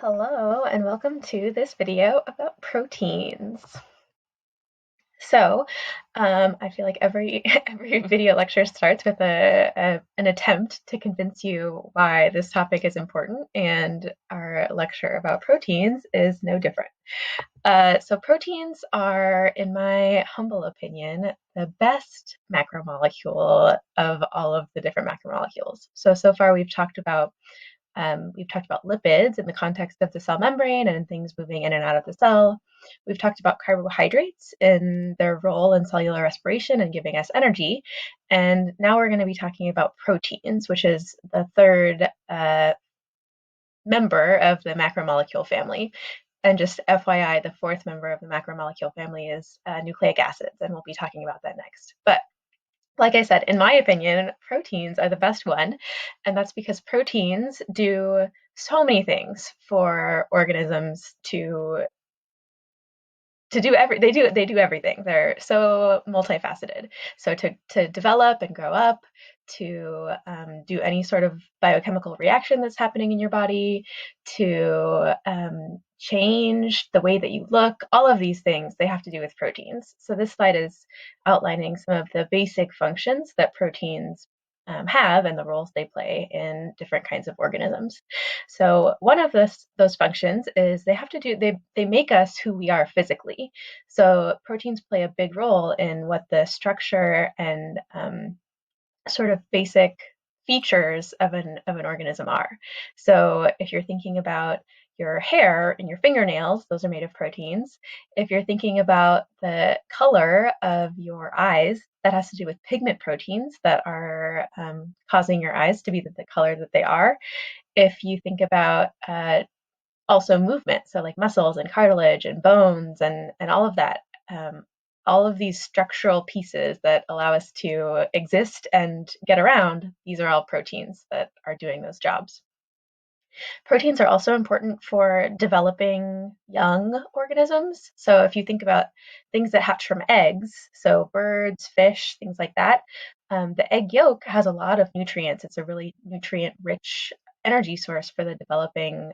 Hello and welcome to this video about proteins. So, I feel like every every video lecture starts with an attempt to convince you why this topic is important, and our lecture about proteins is no different. So proteins are, in my humble opinion, the best macromolecule of all of the different macromolecules. So far we've talked about lipids in the context of the cell membrane and things moving in and out of the cell. We've talked about carbohydrates in their role in cellular respiration and giving us energy. And now we're going to be talking about proteins, which is the third member of the macromolecule family. And just FYI, the fourth member of the macromolecule family is nucleic acids, and we'll be talking about that next. But like I said, in my opinion, proteins are the best one, and that's because proteins do so many things for organisms to do they do everything. They're so multifaceted. So to develop and grow up, to do any sort of biochemical reaction that's happening in your body, to change the way that you look, all of these things they have to do with proteins. So this slide is outlining some of the basic functions that proteins have and the roles they play in different kinds of organisms. So one of those functions is they make us who we are physically. So proteins play a big role in what the structure and sort of basic features of an organism are. So if you're thinking about your hair and your fingernails, those are made of proteins. If you're thinking about the color of your eyes, that has to do with pigment proteins that are causing your eyes to be the color that they are. If you think about also movement, so like muscles and cartilage and bones and all of that, all of these structural pieces that allow us to exist and get around, these are all proteins that are doing those jobs. Proteins are also important for developing young organisms. So if you think about things that hatch from eggs, so birds, fish, things like that, the egg yolk has a lot of nutrients. It's a really nutrient-rich energy source for the developing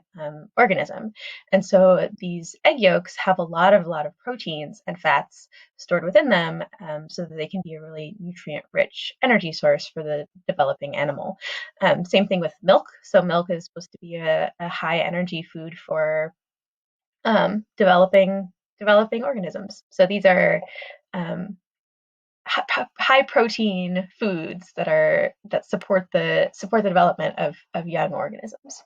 organism. And so these egg yolks have a lot of proteins and fats stored within them, so that they can be a really nutrient-rich energy source for the developing animal. Same thing with milk. So milk is supposed to be a high energy food for developing organisms. So these are high protein foods that support the development of young organisms.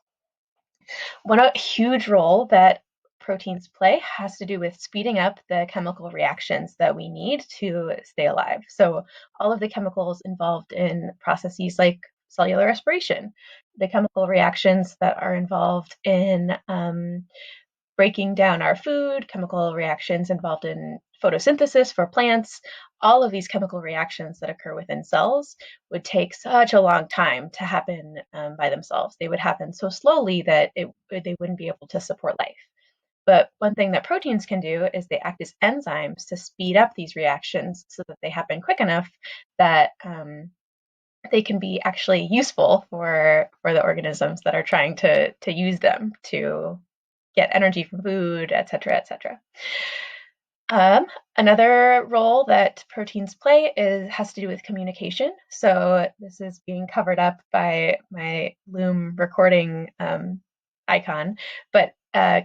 One huge role that proteins play has to do with speeding up the chemical reactions that we need to stay alive. So all of the chemicals involved in processes like cellular respiration, the chemical reactions that are involved in breaking down our food, chemical reactions involved in photosynthesis for plants, all of these chemical reactions that occur within cells would take such a long time to happen by themselves. They would happen so slowly that they wouldn't be able to support life. But one thing that proteins can do is they act as enzymes to speed up these reactions so that they happen quick enough that they can be actually useful for the organisms that are trying to use them to get energy from food, et cetera, et cetera. Another role that proteins play has to do with communication. So this is being covered up by my Loom recording icon, but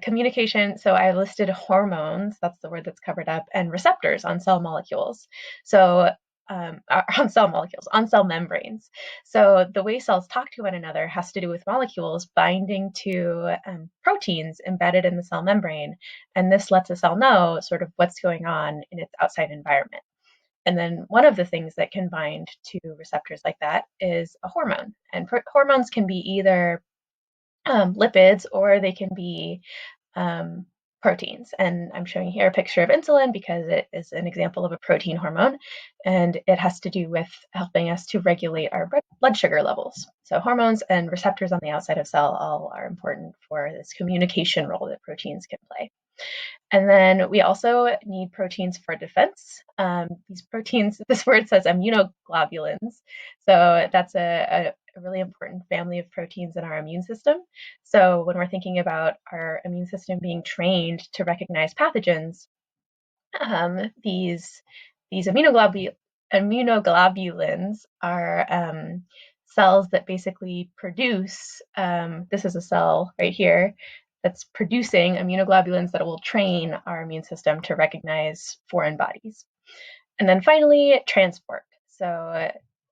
communication, so I listed hormones, that's the word that's covered up, and receptors on cell molecules. So on cell molecules, on cell membranes. So the way cells talk to one another has to do with molecules binding to proteins embedded in the cell membrane. And this lets a cell know sort of what's going on in its outside environment. And then one of the things that can bind to receptors like that is a hormone. And hormones can be either lipids or they can be proteins. And I'm showing here a picture of insulin because it is an example of a protein hormone, and it has to do with helping us to regulate our blood sugar levels. So hormones and receptors on the outside of cell all are important for this communication role that proteins can play. And then we also need proteins for defense. These proteins, this word says immunoglobulins. So that's a really important family of proteins in our immune system. So when we're thinking about our immune system being trained to recognize pathogens, these immunoglobulins are cells that basically produce. This is a cell right here that's producing immunoglobulins that will train our immune system to recognize foreign bodies. And then finally, transport. So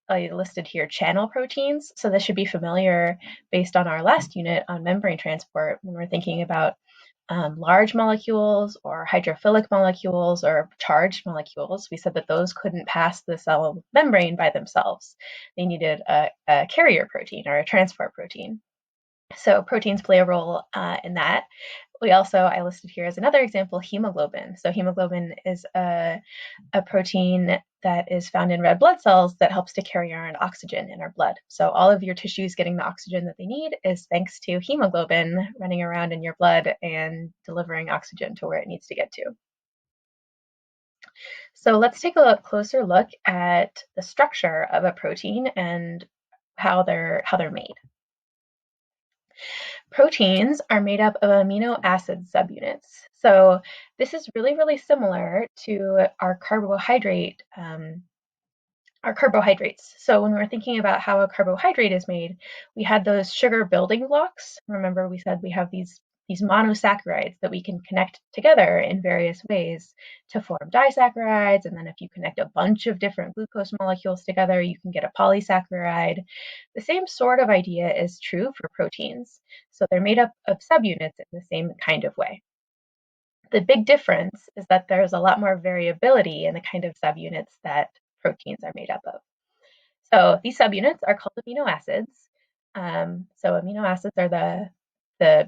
I listed here channel proteins. So this should be familiar based on our last unit on membrane transport when we're thinking about large molecules or hydrophilic molecules or charged molecules. We said that those couldn't pass the cell membrane by themselves. They needed a carrier protein or a transport protein. So proteins play a role in that. I listed here as another example, hemoglobin. So hemoglobin is a protein that is found in red blood cells that helps to carry around oxygen in our blood. So all of your tissues getting the oxygen that they need is thanks to hemoglobin running around in your blood and delivering oxygen to where it needs to get to. So let's take a closer look at the structure of a protein and how they're made. Proteins are made up of amino acid subunits. So this is really, really similar to our carbohydrates. So when we're thinking about how a carbohydrate is made, we had those sugar building blocks. Remember, we said we have these monosaccharides that we can connect together in various ways to form disaccharides. And then if you connect a bunch of different glucose molecules together, you can get a polysaccharide. The same sort of idea is true for proteins. So they're made up of subunits in the same kind of way. The big difference is that there's a lot more variability in the kind of subunits that proteins are made up of. So these subunits are called amino acids. So amino acids are the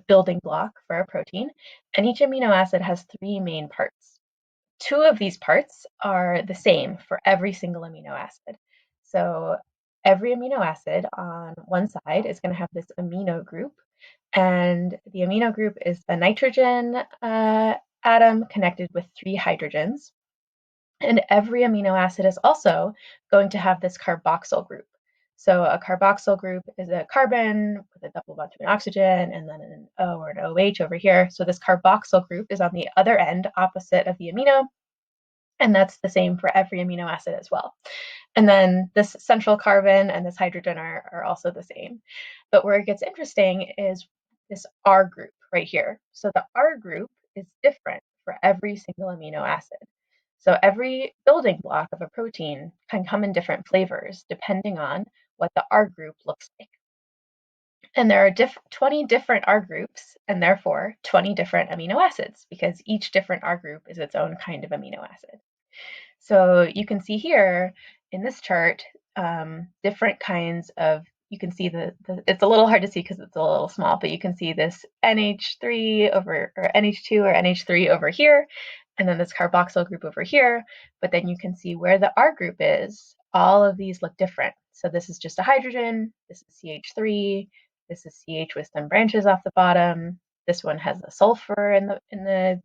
building block for a protein, and each amino acid has three main parts. Two of these parts are the same for every single amino acid. So every amino acid on one side is going to have this amino group, and the amino group is a nitrogen atom connected with three hydrogens. And every amino acid is also going to have this carboxyl group. So a carboxyl group is a carbon with a double bond to an oxygen and then an O or an OH over here. So this carboxyl group is on the other end, opposite of the amino. And that's the same for every amino acid as well. And then this central carbon and this hydrogen are also the same. But where it gets interesting is this R group right here. So the R group is different for every single amino acid. So every building block of a protein can come in different flavors depending on what the R group looks like. And there are 20 different R groups and therefore 20 different amino acids because each different R group is its own kind of amino acid. So you can see here in this chart, different kinds of, you can see it's a little hard to see because it's a little small, but you can see this NH3 over, or NH2 or NH3 over here, and then this carboxyl group over here, but then you can see where the R group is. All of these look different. So this is just a hydrogen, this is CH3, this is CH with some branches off the bottom, this one has a sulfur in the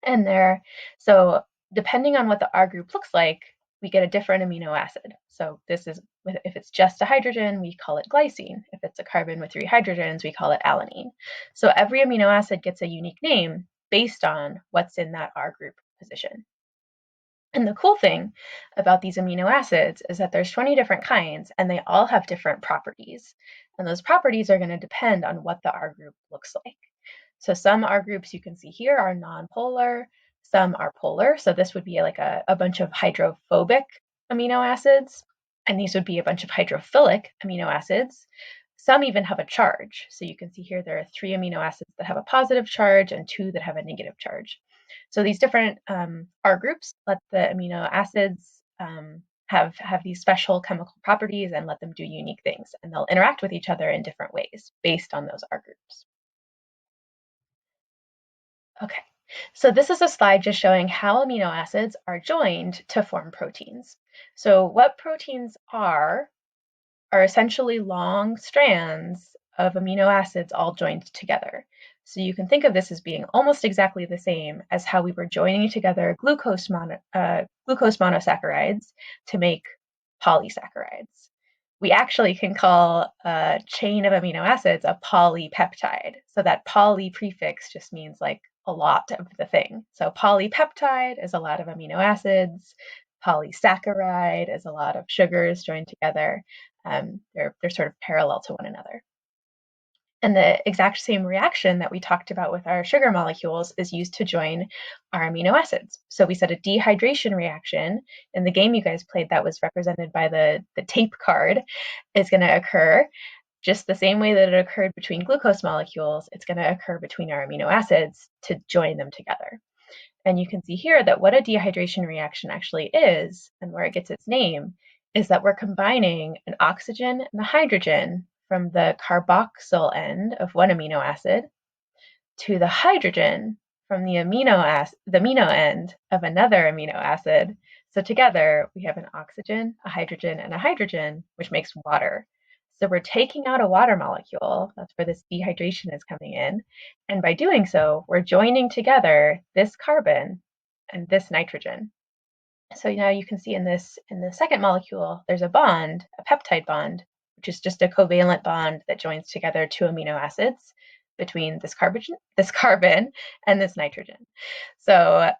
end there. So depending on what the R group looks like, we get a different amino acid. So this is, if it's just a hydrogen, we call it glycine. If it's a carbon with three hydrogens, we call it alanine. So every amino acid gets a unique name based on what's in that R group position. And the cool thing about these amino acids is that there's 20 different kinds and they all have different properties. And those properties are going to depend on what the R group looks like. So some R groups you can see here are nonpolar, some are polar. So this would be like a bunch of hydrophobic amino acids, and these would be a bunch of hydrophilic amino acids. Some even have a charge. So you can see here there are 3 amino acids that have a positive charge and 2 that have a negative charge. So these different R groups let the amino acids have these special chemical properties and let them do unique things. And they'll interact with each other in different ways based on those R groups. Okay, so this is a slide just showing how amino acids are joined to form proteins. So what proteins are essentially long strands of amino acids all joined together. So you can think of this as being almost exactly the same as how we were joining together glucose monosaccharides to make polysaccharides. We actually can call a chain of amino acids a polypeptide. So that poly prefix just means like a lot of the thing. So polypeptide is a lot of amino acids. Polysaccharide is a lot of sugars joined together. They're sort of parallel to one another. And the exact same reaction that we talked about with our sugar molecules is used to join our amino acids. So we said a dehydration reaction in the game you guys played that was represented by the tape card is going to occur just the same way that it occurred between glucose molecules. It's going to occur between our amino acids to join them together. And you can see here that what a dehydration reaction actually is, and where it gets its name, is that we're combining an oxygen and a hydrogen from the carboxyl end of one amino acid to the hydrogen from the amino end of another amino acid. So together we have an oxygen, a hydrogen, and a hydrogen, which makes water. So we're taking out a water molecule. That's where this dehydration is coming in. And by doing so, we're joining together this carbon and this nitrogen. So now you can see in the second molecule, there's a bond, a peptide bond, which is just a covalent bond that joins together two amino acids between this carbon and this nitrogen. So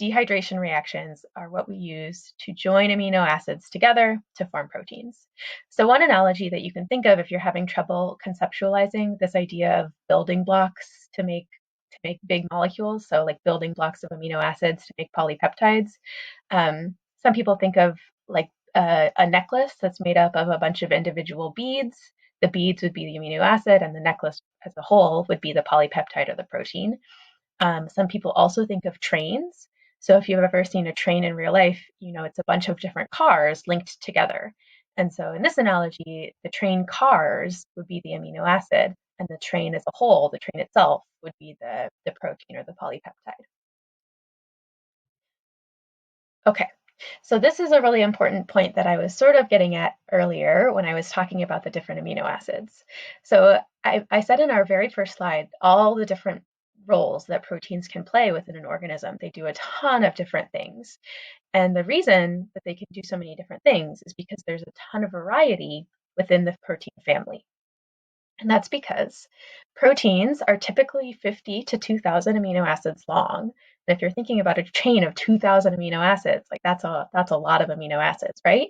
dehydration reactions are what we use to join amino acids together to form proteins. So one analogy that you can think of if you're having trouble conceptualizing this idea of building blocks to make big molecules, so like building blocks of amino acids to make polypeptides. Some people think of like a necklace that's made up of a bunch of individual beads. The beads would be the amino acid, and the necklace as a whole would be the polypeptide or the protein. Some people also think of trains. So if you've ever seen a train in real life, you know it's a bunch of different cars linked together. And so in this analogy, the train cars would be the amino acid, and the train as a whole, the train itself, would be the protein or the polypeptide. Okay, so this is a really important point that I was sort of getting at earlier when I was talking about the different amino acids. So I said in our very first slide, all the different roles that proteins can play within an organism. They do a ton of different things. And the reason that they can do so many different things is because there's a ton of variety within the protein family. And that's because proteins are typically 50 to 2,000 amino acids long. And if you're thinking about a chain of 2,000 amino acids, like that's a lot of amino acids, right?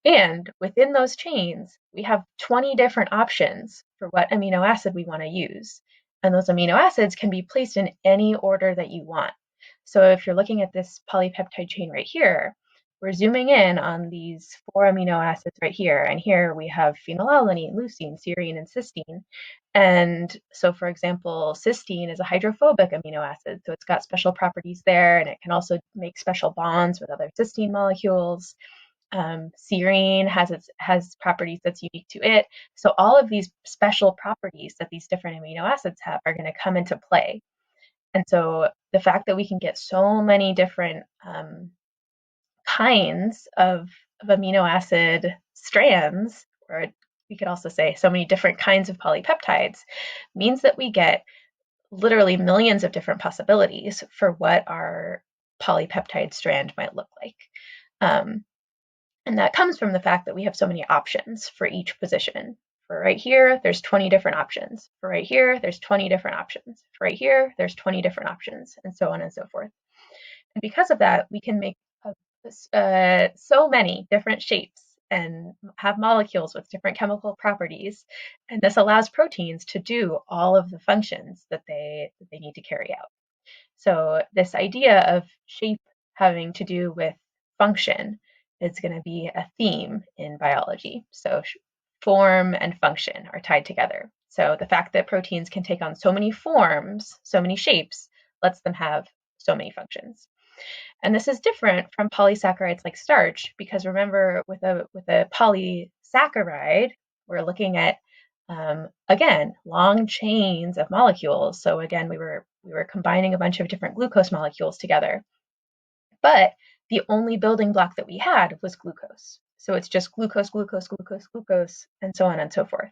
And within those chains, we have 20 different options for what amino acid we want to use. And those amino acids can be placed in any order that you want. So if you're looking at this polypeptide chain right here, we're zooming in on these 4 amino acids right here. And here we have phenylalanine, leucine, serine, and cysteine. And so, for example, cysteine is a hydrophobic amino acid. So it's got special properties there, and it can also make special bonds with other cysteine molecules. Serine has properties that's unique to it. So all of these special properties that these different amino acids have are going to come into play. And so the fact that we can get so many different kinds of amino acid strands, or we could also say so many different kinds of polypeptides, means that we get literally millions of different possibilities for what our polypeptide strand might look like. And that comes from the fact that we have so many options for each position. For right here, there's 20 different options. For right here, there's 20 different options. For right here, there's 20 different options, and so on and so forth. And because of that, we can make so many different shapes and have molecules with different chemical properties. And this allows proteins to do all of the functions that they need to carry out. So this idea of shape having to do with function is going to be a theme in biology. So form and function are tied together. So the fact that proteins can take on so many forms, so many shapes, lets them have so many functions. And this is different from polysaccharides like starch, because remember, with a polysaccharide, we're looking at again, long chains of molecules. So again, we were combining a bunch of different glucose molecules together. But the only building block that we had was glucose. So it's just glucose, glucose, glucose, glucose, and so on and so forth.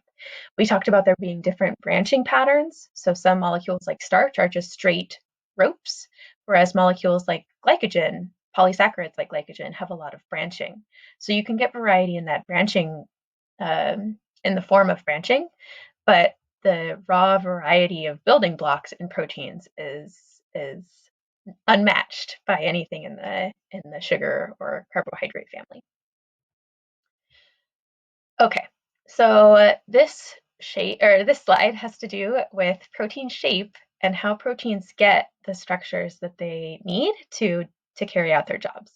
We talked about there being different branching patterns. So some molecules like starch are just straight ropes, whereas molecules like glycogen, polysaccharides like glycogen, have a lot of branching. So you can get variety in that branching, in the form of branching, but the raw variety of building blocks in proteins is unmatched by anything in the sugar or carbohydrate family. Okay, so this slide has to do with protein shape and how proteins get the structures that they need to carry out their jobs.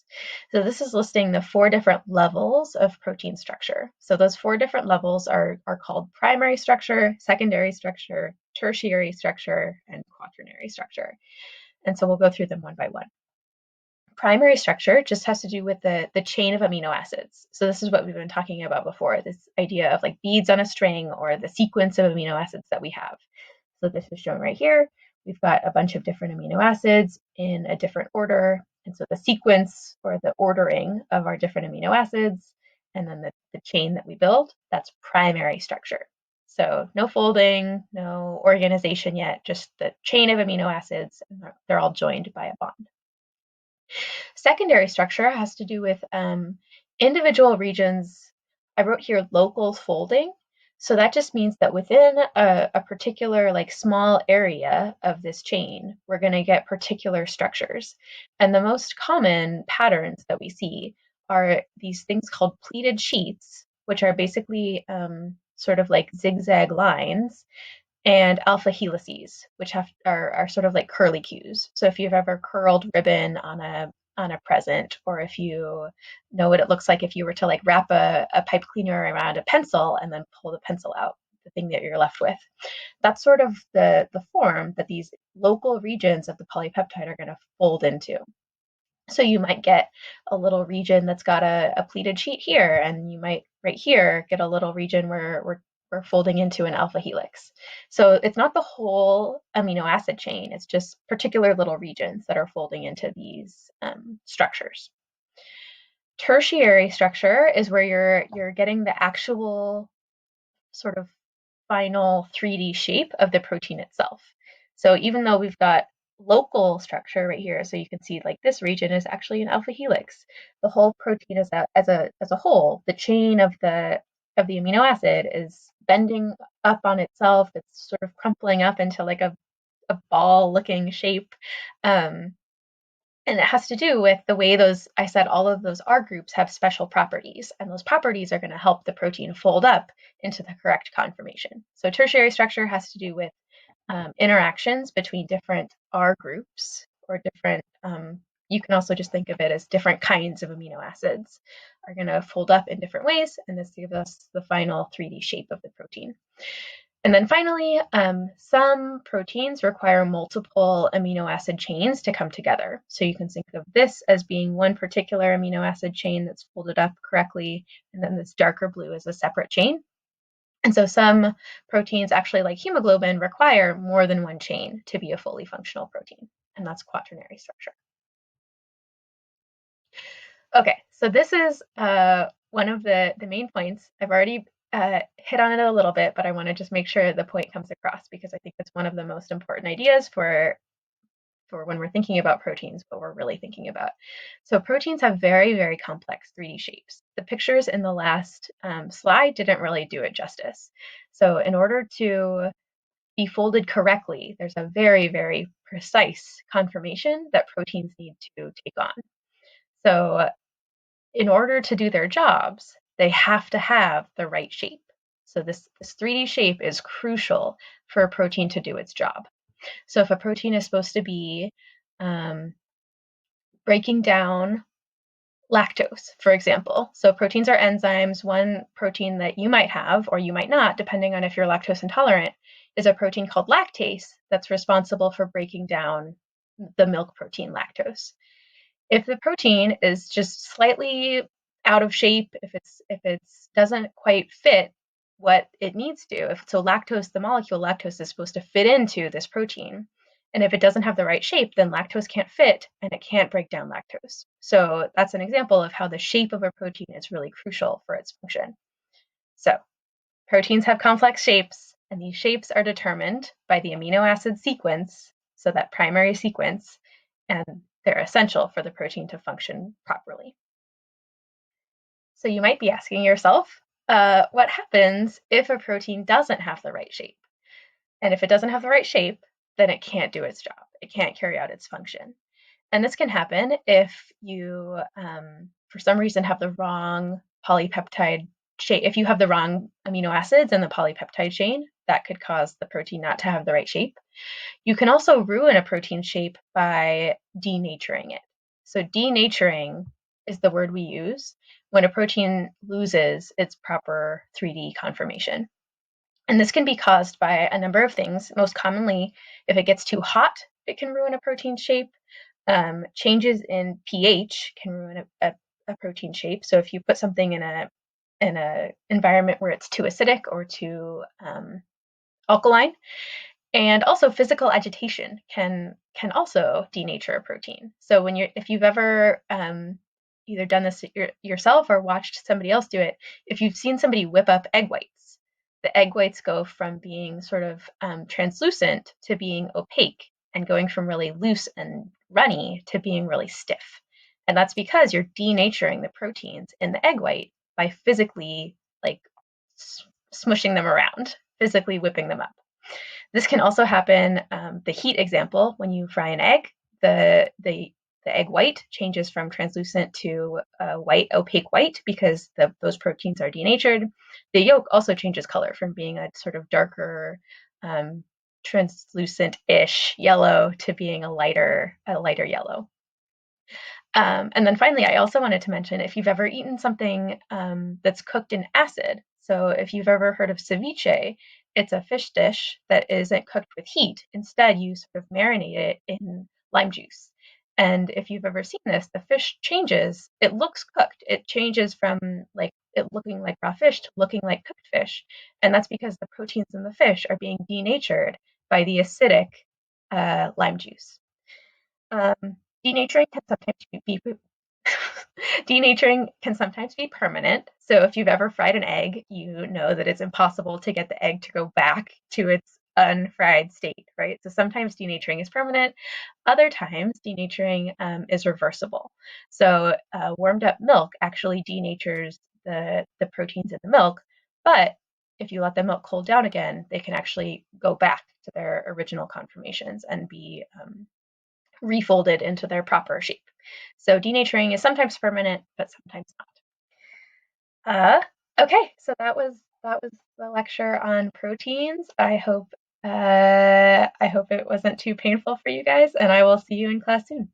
So this is listing the 4 different levels of protein structure. So those 4 different levels are called primary structure, secondary structure, tertiary structure, and quaternary structure. And so we'll go through them one by one. Primary structure just has to do with the chain of amino acids. So this is what we've been talking about before, this idea of like beads on a string or the sequence of amino acids that we have. So this is shown right here. We've got a bunch of different amino acids in a different order. And so the sequence or the ordering of our different amino acids and then the chain that we build, that's primary structure. So no folding, no organization yet, just the chain of amino acids, and they're all joined by a bond. Secondary structure has to do with individual regions. I wrote here local folding. So that just means that within a particular like small area of this chain, we're going to get particular structures. And the most common patterns that we see are these things called pleated sheets, which are basically sort of like zigzag lines, and alpha helices, which are sort of like curlicues. So if you've ever curled ribbon on a present, or if you know what it looks like if you were to like wrap a pipe cleaner around a pencil and then pull the pencil out, the thing that you're left with. That's sort of the form that these local regions of the polypeptide are going to fold into. So you might get a little region that's got a pleated sheet here, and you might right here get a little region where we're folding into an alpha helix. So it's not the whole amino acid chain, it's just particular little regions that are folding into these structures. Tertiary structure is where you're getting the actual sort of final 3D shape of the protein itself. So even though we've got local structure right here, so you can see like this region is actually an alpha helix. The whole protein is as a whole, the chain of the amino acid is bending up on itself. It's sort of crumpling up into like a ball looking shape. And it has to do with the way I said all of those R groups have special properties, and those properties are going to help the protein fold up into the correct conformation. So tertiary structure has to do with interactions between different R groups or different, you can also just think of it as different kinds of amino acids are going to fold up in different ways, and this gives us the final 3D shape of the protein. And then finally, some proteins require multiple amino acid chains to come together. So you can think of this as being one particular amino acid chain that's folded up correctly, and then this darker blue is a separate chain. And so some proteins, actually like hemoglobin, require more than one chain to be a fully functional protein, and that's quaternary structure. Okay, so this is one of the main points. I've already hit on it a little bit, but I want to just make sure the point comes across because I think it's one of the most important ideas for when we're thinking about proteins, what we're really thinking about. So proteins have very, very complex 3D shapes. The pictures in the last slide didn't really do it justice. So in order to be folded correctly, there's a very, very precise conformation that proteins need to take on. So in order to do their jobs, they have to have the right shape. So this 3D shape is crucial for a protein to do its job. So if a protein is supposed to be breaking down lactose, for example. So proteins are enzymes. One protein that you might have or you might not, depending on if you're lactose intolerant, is a protein called lactase that's responsible for breaking down the milk protein lactose. If the protein is just slightly out of shape, if it doesn't quite fit what it needs to, so lactose, the molecule lactose is supposed to fit into this protein, And if it doesn't have the right shape, then lactose can't fit and it can't break down lactose. So that's an example of how the shape of a protein is really crucial for its function. So proteins have complex shapes, and these shapes are determined by the amino acid sequence, so that primary sequence, and they're essential for the protein to function properly. So you might be asking yourself, what happens if a protein doesn't have the right shape? And if it doesn't have the right shape, then it can't do its job. It can't carry out its function. And this can happen if you, for some reason, have the wrong polypeptide chain. If you have the wrong amino acids in the polypeptide chain, that could cause the protein not to have the right shape. You can also ruin a protein shape by denaturing it. So denaturing is the word we use when a protein loses its proper 3D conformation. And this can be caused by a number of things. Most commonly, if it gets too hot, it can ruin a protein shape. Changes in pH can ruin a protein shape. So if you put something in a environment where it's too acidic or too alkaline, and also physical agitation can also denature a protein. So when if you've ever either done this yourself or watched somebody else do it, if you've seen somebody whip up egg whites, the egg whites go from being sort of translucent to being opaque, and going from really loose and runny to being really stiff. And that's because you're denaturing the proteins in the egg white by physically like smushing them around, physically whipping them up. This can also happen, the heat example, when you fry an egg, the egg white changes from translucent to white, opaque white, because those proteins are denatured. The yolk also changes color from being a sort of darker, translucent-ish yellow to being a lighter yellow. And then finally, I also wanted to mention, if you've ever eaten something that's cooked in acid, so if you've ever heard of ceviche, it's a fish dish that isn't cooked with heat. Instead, you sort of marinate it in lime juice. And if you've ever seen this, the fish changes. It looks cooked. It changes from like it looking like raw fish to looking like cooked fish. And that's because the proteins in the fish are being denatured by the acidic lime juice. Denaturing can sometimes be denaturing can sometimes be permanent. So if you've ever fried an egg, you know that it's impossible to get the egg to go back to its unfried state, right? So sometimes denaturing is permanent. Other times, denaturing is reversible. So warmed up milk actually denatures the proteins in the milk, but if you let the milk cool down again, they can actually go back to their original conformations and be refolded into their proper shape. So denaturing is sometimes permanent, but sometimes not. Okay, so that was the lecture on proteins. I hope it wasn't too painful for you guys, and I will see you in class soon.